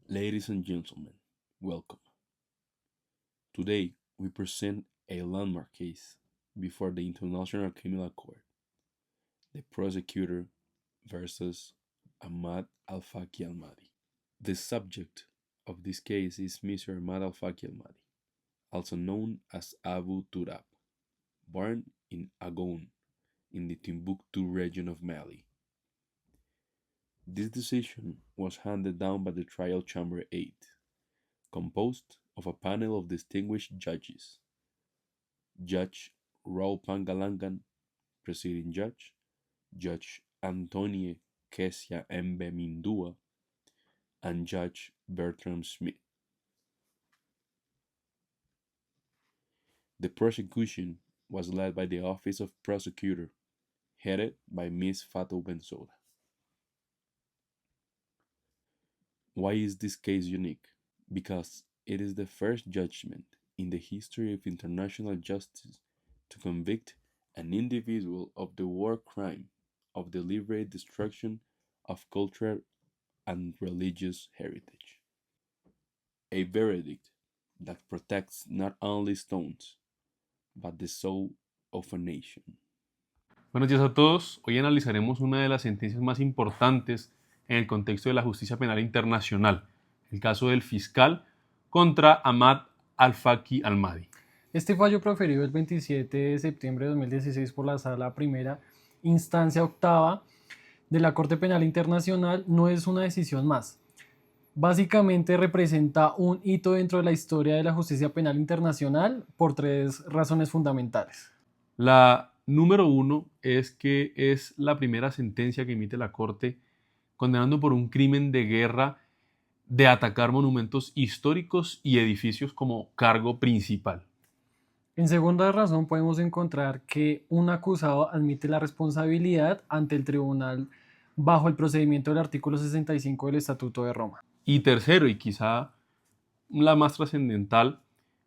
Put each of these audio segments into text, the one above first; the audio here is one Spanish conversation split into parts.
Ladies and gentlemen, welcome. Today we present a landmark case before the International Criminal Court, the prosecutor versus Ahmad Al-Faki Al-Mahdi. The subject of this case is Mr. Ahmad Al-Faki Al-Mahdi, also known as Abu Turab, born in Agoun in the Timbuktu region of Mali. This decision was handed down by the Trial Chamber 8, composed of a panel of distinguished judges: Judge Raul Pangalangan, presiding judge; Judge Antonie Kesia Mbe Mindua, and Judge Bertram Smith. The prosecution was led by the Office of Prosecutor, headed by Ms. Fatou Bensouda. Why is this case unique? Because it is the first judgment in the history of international justice to convict an individual of the war crime of deliberate destruction of cultural and religious heritage. A verdict that protects not only stones, but the soul of a nation. Buenos días a todos. Hoy analizaremos una de las sentencias más importantes en el contexto de la justicia penal internacional, el caso del fiscal contra Ahmad Al-Faki Al-Mahdi. Este fallo proferido el 27 de septiembre de 2016 por la Sala Primera Instancia Octava de la Corte Penal Internacional no es una decisión más. Básicamente representa un hito dentro de la historia de la justicia penal internacional por tres razones fundamentales. La número uno es que es la primera sentencia que emite la Corte condenando por un crimen de guerra de atacar monumentos históricos y edificios como cargo principal. En segunda razón podemos encontrar que un acusado admite la responsabilidad ante el tribunal bajo el procedimiento del artículo 65 del Estatuto de Roma. Y tercero, y quizá la más trascendental,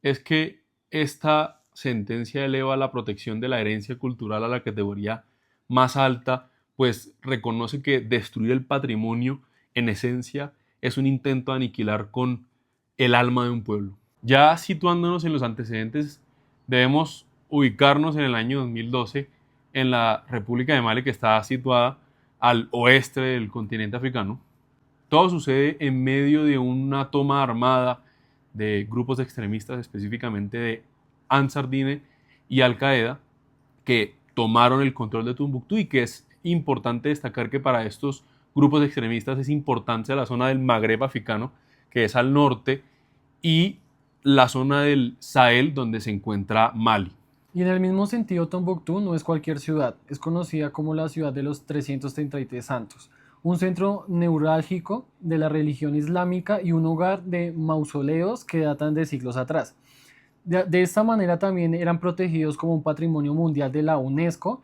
es que esta sentencia eleva la protección de la herencia cultural a la categoría más alta, pues reconoce que destruir el patrimonio, en esencia, es un intento de aniquilar con el alma de un pueblo. Ya situándonos en los antecedentes, debemos ubicarnos en el año 2012 en la República de Mali, que está situada al oeste del continente africano. Todo sucede en medio de una toma armada de grupos extremistas, específicamente de Ansar Dine y Al Qaeda, que tomaron el control de Tombuctú, y que es importante destacar que para estos grupos extremistas es importante la zona del Magreb africano, que es al norte, y la zona del Sahel, donde se encuentra Mali. Y en el mismo sentido, Tombuctú no es cualquier ciudad, es conocida como la ciudad de los 333 santos, un centro neurálgico de la religión islámica y un hogar de mausoleos que datan de siglos atrás. De esta manera también eran protegidos como un patrimonio mundial de la UNESCO,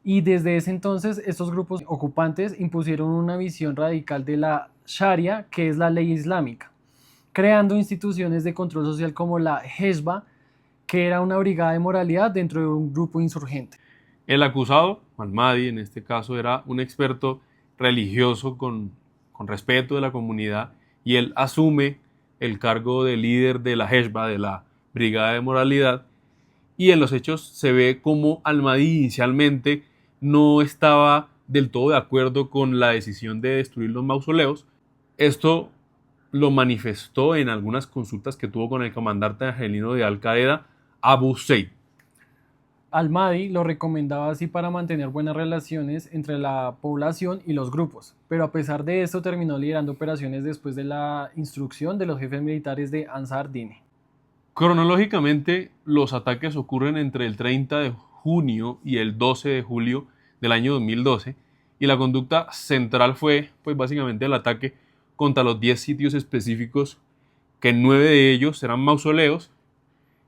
y desde ese entonces estos grupos ocupantes impusieron una visión radical de la Sharia, que es la ley islámica, creando instituciones de control social como la Hezba, que era una brigada de moralidad dentro de un grupo insurgente. El acusado, Al-Mahdi, en este caso, era un experto religioso con respeto de la comunidad, y él asume el cargo de líder de la Hezba, de la brigada de moralidad, y en los hechos se ve como Al-Mahdi inicialmente no estaba del todo de acuerdo con la decisión de destruir los mausoleos. Esto lo manifestó en algunas consultas que tuvo con el comandante argelino de Al Qaeda, Abu Said. Al-Mahdi lo recomendaba así para mantener buenas relaciones entre la población y los grupos, pero a pesar de esto terminó liderando operaciones después de la instrucción de los jefes militares de Ansar Dine. Cronológicamente, los ataques ocurren entre el 30 de junio y el 12 de julio del año 2012, y la conducta central fue, pues básicamente, el ataque contra los 10 sitios específicos, que 9 de ellos eran mausoleos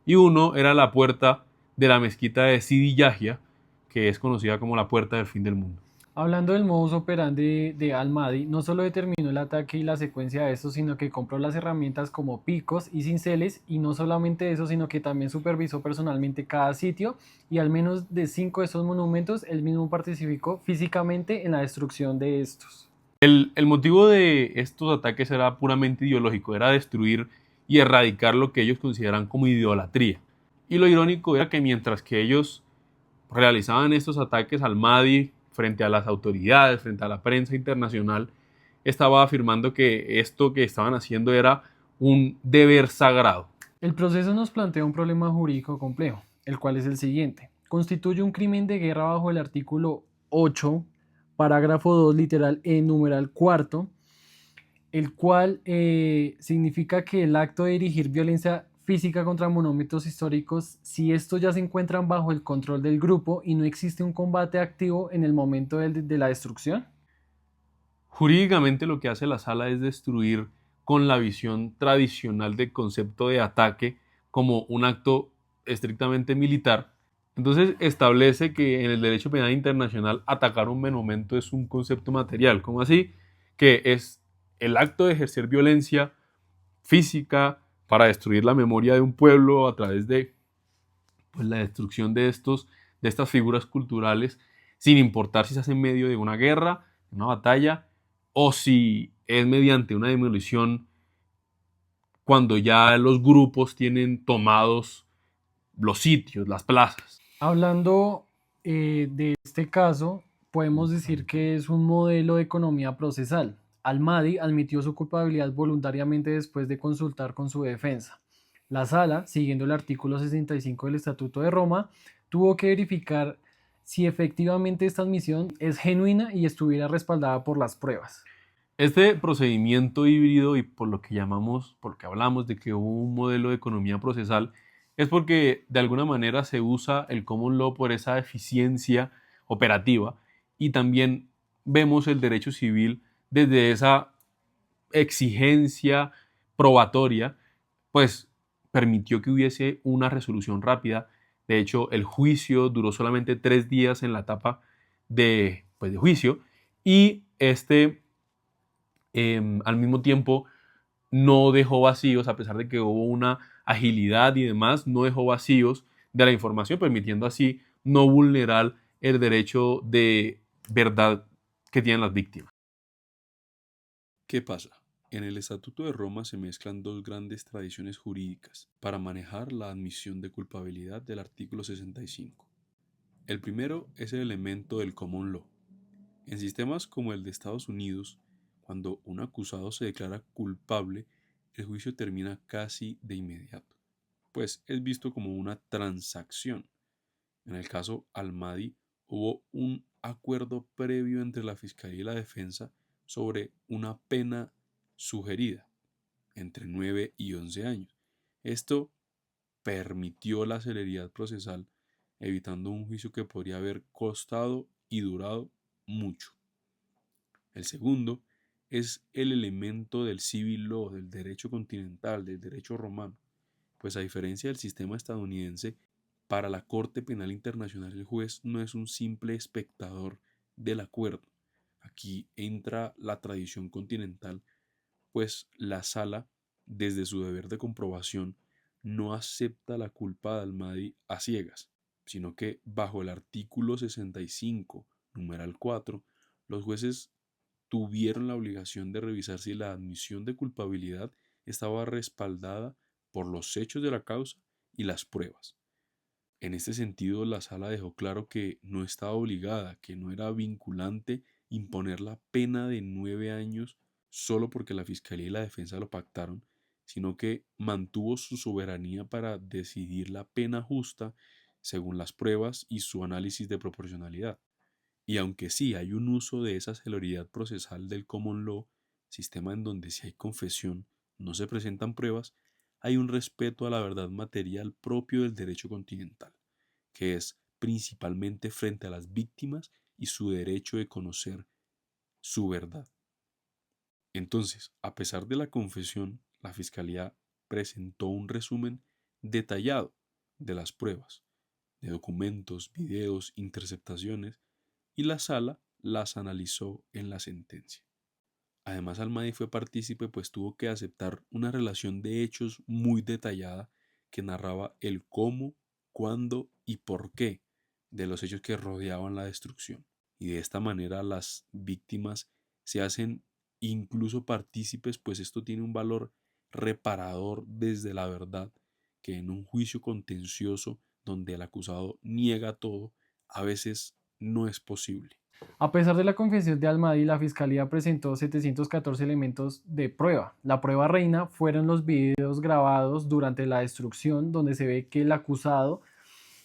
y uno era la puerta de la mezquita de Sidi Yahya, que es conocida como la puerta del fin del mundo. Hablando del modus operandi de Al-Mahdi, no solo determinó el ataque y la secuencia de estos, sino que compró las herramientas como picos y cinceles, y no solamente eso, sino que también supervisó personalmente cada sitio, y al menos de 5 de estos monumentos él mismo participó físicamente en la destrucción de estos. El motivo de estos ataques era puramente ideológico, era destruir y erradicar lo que ellos consideran como idolatría. Y lo irónico era que mientras que ellos realizaban estos ataques al Mahdi frente a las autoridades, frente a la prensa internacional, estaba afirmando que esto que estaban haciendo era un deber sagrado. El proceso nos plantea un problema jurídico complejo, el cual es el siguiente. Constituye un crimen de guerra bajo el artículo 8, parágrafo 2, literal E, numeral cuarto, el cual significa que el acto de dirigir violencia física contra monumentos históricos, si estos ya se encuentran bajo el control del grupo y no existe un combate activo en el momento de la destrucción. Jurídicamente lo que hace la sala es destruir con la visión tradicional del concepto de ataque como un acto estrictamente militar. Entonces establece que en el derecho penal internacional atacar un monumento es un concepto material. ¿Cómo así? Que es el acto de ejercer violencia física para destruir la memoria de un pueblo a través de pues, la destrucción de estas figuras culturales, sin importar si se hace en medio de una guerra, una batalla, o si es mediante una demolición cuando ya los grupos tienen tomados los sitios, las plazas. Hablando de este caso, podemos decir que es un modelo de economía procesal. Al-Mahdi admitió su culpabilidad voluntariamente después de consultar con su defensa. La sala, siguiendo el artículo 65 del Estatuto de Roma, tuvo que verificar si efectivamente esta admisión es genuina y estuviera respaldada por las pruebas. Este procedimiento híbrido y por lo que llamamos, porque hablamos de que hubo un modelo de economía procesal, es porque de alguna manera se usa el common law por esa eficiencia operativa y también vemos el derecho civil desde esa exigencia probatoria, pues permitió que hubiese una resolución rápida. De hecho, el juicio duró solamente 3 días en la etapa de juicio y al mismo tiempo no dejó vacíos, a pesar de que hubo una agilidad y demás, no dejó vacíos de la información, permitiendo así no vulnerar el derecho de verdad que tienen las víctimas. ¿Qué pasa? En el Estatuto de Roma se mezclan dos grandes tradiciones jurídicas para manejar la admisión de culpabilidad del artículo 65. El primero es el elemento del common law. En sistemas como el de Estados Unidos, cuando un acusado se declara culpable, el juicio termina casi de inmediato, pues es visto como una transacción. En el caso Al-Mahdi, hubo un acuerdo previo entre la Fiscalía y la Defensa sobre una pena sugerida, entre 9 y 11 años. Esto permitió la celeridad procesal, evitando un juicio que podría haber costado y durado mucho. El segundo es el elemento del civil law, del derecho continental, del derecho romano, pues a diferencia del sistema estadounidense, para la Corte Penal Internacional el juez no es un simple espectador del acuerdo. Aquí entra la tradición continental, pues la sala, desde su deber de comprobación, no acepta la culpa de Al-Mahdi a ciegas, sino que bajo el artículo 65, numeral 4, los jueces tuvieron la obligación de revisar si la admisión de culpabilidad estaba respaldada por los hechos de la causa y las pruebas. En este sentido, la sala dejó claro que no estaba obligada, que no era vinculante imponer la pena de 9 años solo porque la Fiscalía y la Defensa lo pactaron, sino que mantuvo su soberanía para decidir la pena justa según las pruebas y su análisis de proporcionalidad. Y aunque sí hay un uso de esa celeridad procesal del common law, sistema en donde si hay confesión no se presentan pruebas, hay un respeto a la verdad material propio del derecho continental, que es principalmente frente a las víctimas y su derecho de conocer su verdad. Entonces, a pesar de la confesión, la Fiscalía presentó un resumen detallado de las pruebas, de documentos, videos, interceptaciones, y la sala las analizó en la sentencia. Además, Al-Mahdi fue partícipe pues tuvo que aceptar una relación de hechos muy detallada que narraba el cómo, cuándo y por qué de los hechos que rodeaban la destrucción. Y de esta manera las víctimas se hacen incluso partícipes, pues esto tiene un valor reparador desde la verdad, que en un juicio contencioso donde el acusado niega todo, a veces no es posible. A pesar de la confesión de Almadi, la fiscalía presentó 714 elementos de prueba. La prueba reina fueron los videos grabados durante la destrucción, donde se ve que el acusado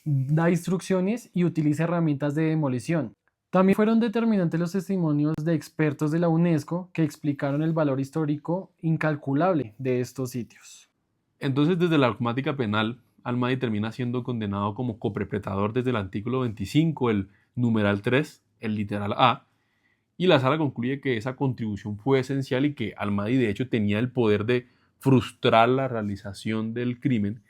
da instrucciones y utiliza herramientas de demolición. También fueron determinantes los testimonios de expertos de la UNESCO que explicaron el valor histórico incalculable de estos sitios. Entonces, desde la dogmática penal, Almadi termina siendo condenado como coperpetrador desde el artículo 25, el numeral 3, el literal A, y la sala concluye que esa contribución fue esencial y que Almadi de hecho tenía el poder de frustrar la realización del crimen,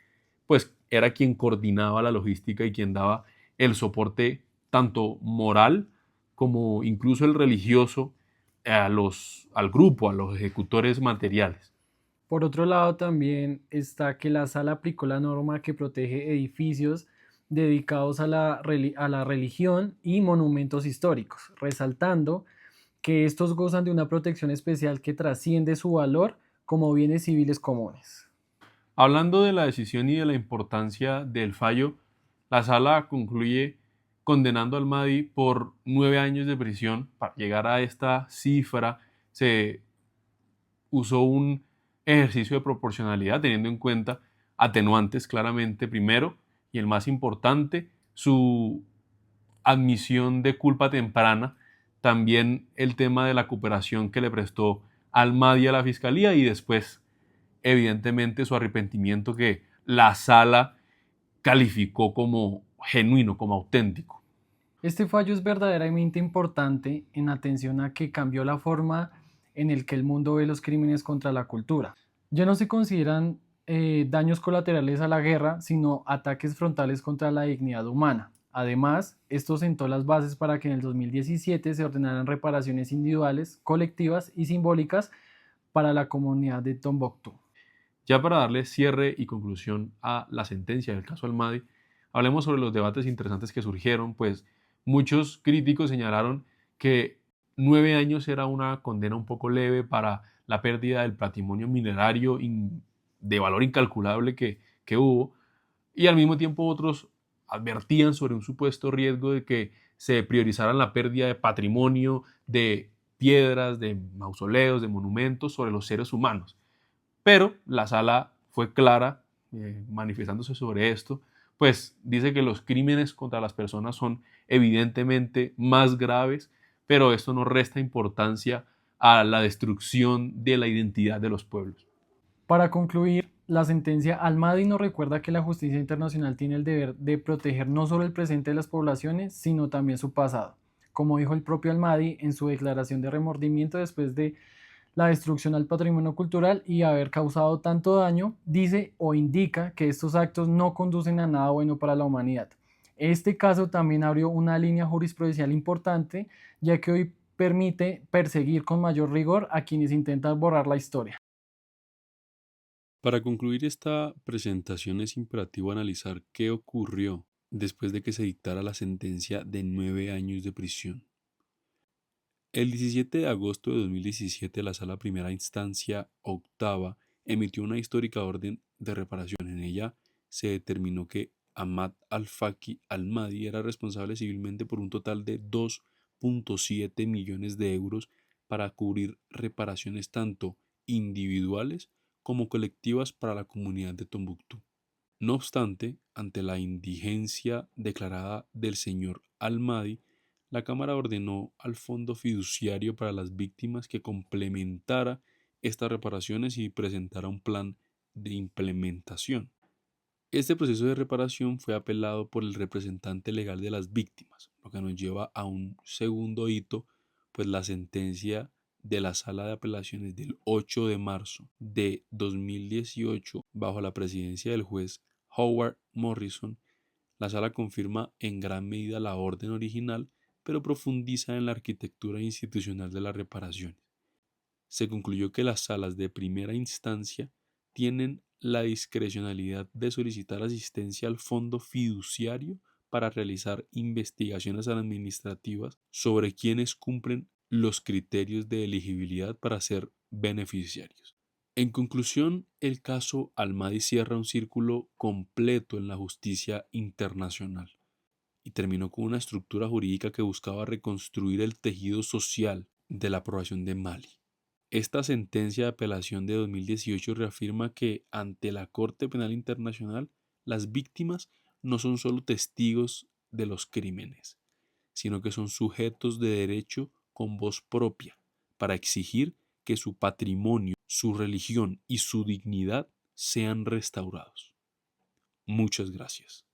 pues era quien coordinaba la logística y quien daba el soporte tanto moral como incluso el religioso al grupo, a los ejecutores materiales. Por otro lado, también está que la sala aplicó la norma que protege edificios dedicados a la religión y monumentos históricos, resaltando que estos gozan de una protección especial que trasciende su valor como bienes civiles comunes. Hablando de la decisión y de la importancia del fallo, la sala concluye condenando al Mahdi por 9 años de prisión. Para llegar a esta cifra se usó un ejercicio de proporcionalidad teniendo en cuenta atenuantes claramente primero y el más importante, su admisión de culpa temprana, también el tema de la cooperación que le prestó al Mahdi a la fiscalía y después evidentemente su arrepentimiento que la sala calificó como genuino, como auténtico. Este fallo es verdaderamente importante en atención a que cambió la forma en el que el mundo ve los crímenes contra la cultura. Ya no se consideran daños colaterales a la guerra, sino ataques frontales contra la dignidad humana. Además, esto sentó las bases para que en el 2017 se ordenaran reparaciones individuales, colectivas y simbólicas para la comunidad de Tombuctú. Ya para darle cierre y conclusión a la sentencia del caso Almadi, hablemos sobre los debates interesantes que surgieron, pues muchos críticos señalaron que 9 años era una condena un poco leve para la pérdida del patrimonio minerario de valor incalculable que hubo, y al mismo tiempo otros advertían sobre un supuesto riesgo de que se priorizara la pérdida de patrimonio, de piedras, de mausoleos, de monumentos sobre los seres humanos. Pero la sala fue clara manifestándose sobre esto, pues dice que los crímenes contra las personas son evidentemente más graves, pero esto no resta importancia a la destrucción de la identidad de los pueblos. Para concluir, la sentencia Almadi nos recuerda que la justicia internacional tiene el deber de proteger no solo el presente de las poblaciones, sino también su pasado. Como dijo el propio Almadi en su declaración de remordimiento después de la destrucción al patrimonio cultural y haber causado tanto daño, dice o indica que estos actos no conducen a nada bueno para la humanidad. Este caso también abrió una línea jurisprudencial importante, ya que hoy permite perseguir con mayor rigor a quienes intentan borrar la historia. Para concluir esta presentación es imperativo analizar qué ocurrió después de que se dictara la sentencia de 9 años de prisión. El 17 de agosto de 2017, la Sala Primera Instancia Octava emitió una histórica orden de reparación. En ella se determinó que Ahmad Al-Faqi Al-Mahdi era responsable civilmente por un total de 2,7 millones de euros para cubrir reparaciones tanto individuales como colectivas para la comunidad de Tombuctú. No obstante, ante la indigencia declarada del señor Al-Mahdi, la Cámara ordenó al Fondo Fiduciario para las Víctimas que complementara estas reparaciones y presentara un plan de implementación. Este proceso de reparación fue apelado por el representante legal de las víctimas, lo que nos lleva a un segundo hito, pues la sentencia de la Sala de Apelaciones del 8 de marzo de 2018, bajo la presidencia del juez Howard Morrison, la Sala confirma en gran medida la orden original, pero profundiza en la arquitectura institucional de las reparaciones. Se concluyó que las salas de primera instancia tienen la discrecionalidad de solicitar asistencia al fondo fiduciario para realizar investigaciones administrativas sobre quienes cumplen los criterios de elegibilidad para ser beneficiarios. En conclusión, el caso Almadi cierra un círculo completo en la justicia internacional y terminó con una estructura jurídica que buscaba reconstruir el tejido social de la aprobación de Mali. Esta sentencia de apelación de 2018 reafirma que ante la Corte Penal Internacional las víctimas no son solo testigos de los crímenes, sino que son sujetos de derecho con voz propia para exigir que su patrimonio, su religión y su dignidad sean restaurados. Muchas gracias.